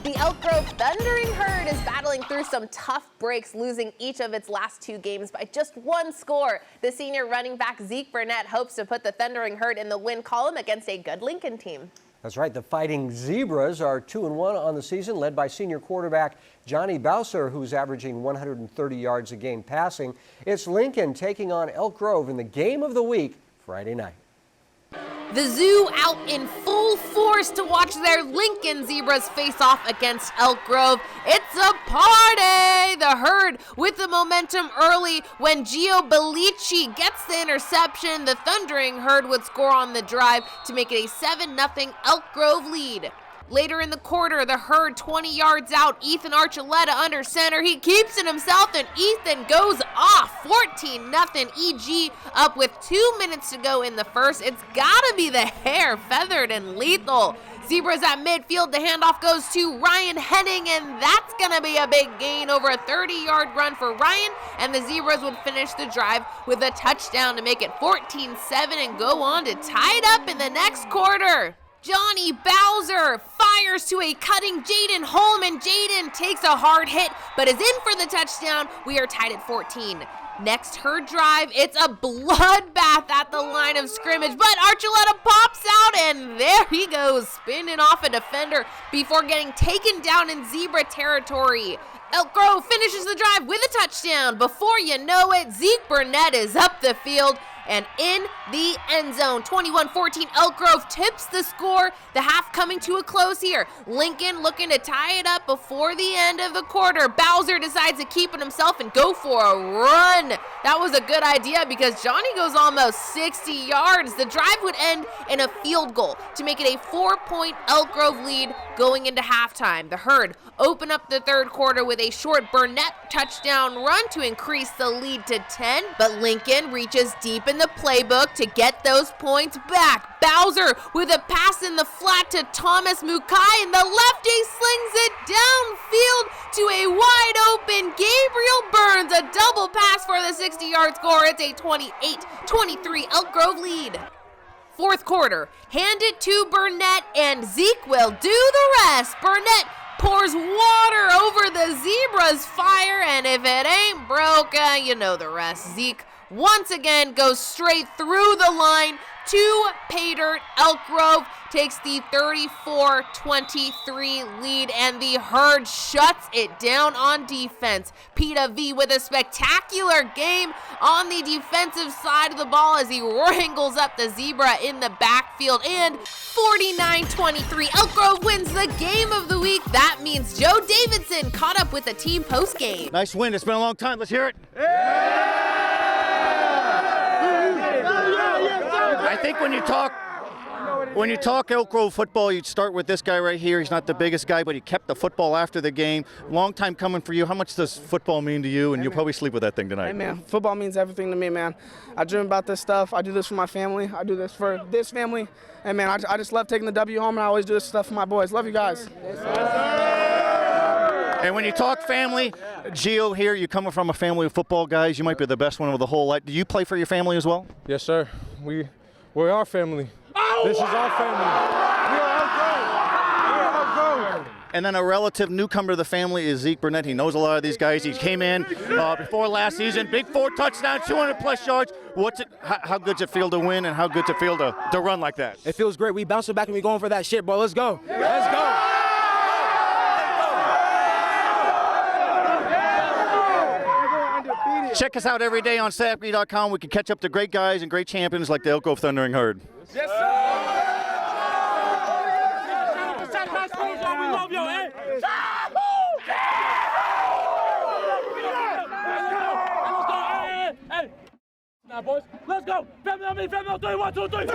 The Elk Grove Thundering Herd is battling through some tough breaks, losing each of its last 2 games by just 1 score. The senior running back Zeke Burnett hopes to put the Thundering Herd in the win column against a good Lincoln team. That's right. The Fighting Zebras are 2-1 on the season, led by senior quarterback Johnny BAUSER, who's averaging 130 yards a game passing. It's Lincoln taking on Elk Grove in the game of the week Friday night. The Zoo out in full force to watch their Lincoln Zebras face off against Elk Grove. It's a party! The Herd with the momentum early when BELLECCI gets the interception. The Thundering Herd would score on the drive to make it a 7-0 Elk Grove lead. Later in the quarter, the Herd 20 yards out, ARCHULETA under center. He keeps it himself, and Ethan goes off. 14-0 EG up with 2 minutes to go in the first. It's gotta be the hair, feathered and lethal. Zebras at midfield, the handoff goes to Ryan Henning, and that's gonna be a big gain, over a 30-yard run for Ryan, and the Zebras would finish the drive with a touchdown to make it 14-7 and go on to tie it up in the next quarter. Johnny BAUSER fires to a cutting JADEN HOLM, and JADEN takes a hard hit, but is in for the touchdown. We are tied at 14. Next Herd drive, it's a bloodbath at the line of scrimmage, but ARCHULETA pops out, and there he goes, spinning off a defender before getting taken down in Zebra territory. Elk Grove finishes the drive with a touchdown. Before you know it, Zeke Burnett is up the field and in the end zone. 21-14, Elk Grove tips the score. The half coming to a close here. Lincoln looking to tie it up before the end of the quarter. BAUSER decides to keep it himself and go for a run. That was a good idea because Johnny goes almost 60 yards. The drive would end in a field goal to make it a 4-point Elk Grove lead going into halftime. The Herd open up the third quarter with a short Burnett touchdown run to increase the lead to 10, but Lincoln reaches deep in the playbook to get those points back. BAUSER with a pass in the flat to Thomas Mukai, and the lefty slings it downfield to a wide open Gabriel Burns. A double pass for the 60-yard score. It's a 28-23 Elk Grove lead. Fourth quarter, hand it to Burnett, and Zeke will do the rest. Burnett pours water over the Zebras' fire, and if it ain't broke, you know the rest. Zeke once again goes straight through the line to pay dirt. Elk Grove takes the 34-23 lead, and the Herd shuts it down on defense. Peta V with a spectacular game on the defensive side of the ball as he wrangles up the Zebra in the backfield, and 49-23, Elk Grove wins the game of the week. That means Joe Davidson caught up with the team post-game. Nice win. It's been a long time. Let's hear it. I think when you talk Elk Grove football, you'd start with this guy right here. He's not the biggest guy, but he kept the football after the game. Long time coming for you. How much does football mean to you? And you'll probably sleep with that thing tonight. Hey, man, football means everything to me, man. I dream about this stuff. I do this for my family. I do this for this family. And, man, I just love taking the W home, and I always do this stuff for my boys. Love you guys. And when you talk family, Gio here, you're coming from a family of football guys. You might be the best one of the whole lot. Do you play for your family as well? Yes, sir. We're our family. This is our family. We are Elk Grove. We are Elk Grove. And then a relative newcomer to the family is Zeke Burnett. He knows a lot of these guys. He came in before last season. Big 4 touchdowns, 200-plus yards. How good does it feel to win, and how good does it feel to run like that? It feels great. We bouncing back and we going for that shit, bro. Let's go. Let's go. Check us out every day on Sapke.com. We can catch up to great guys and great champions like the Elk Grove Thundering Herd. Yes, sir. Now, boys, let's go. Family on me, family on 3, 1, 2, 3. Family!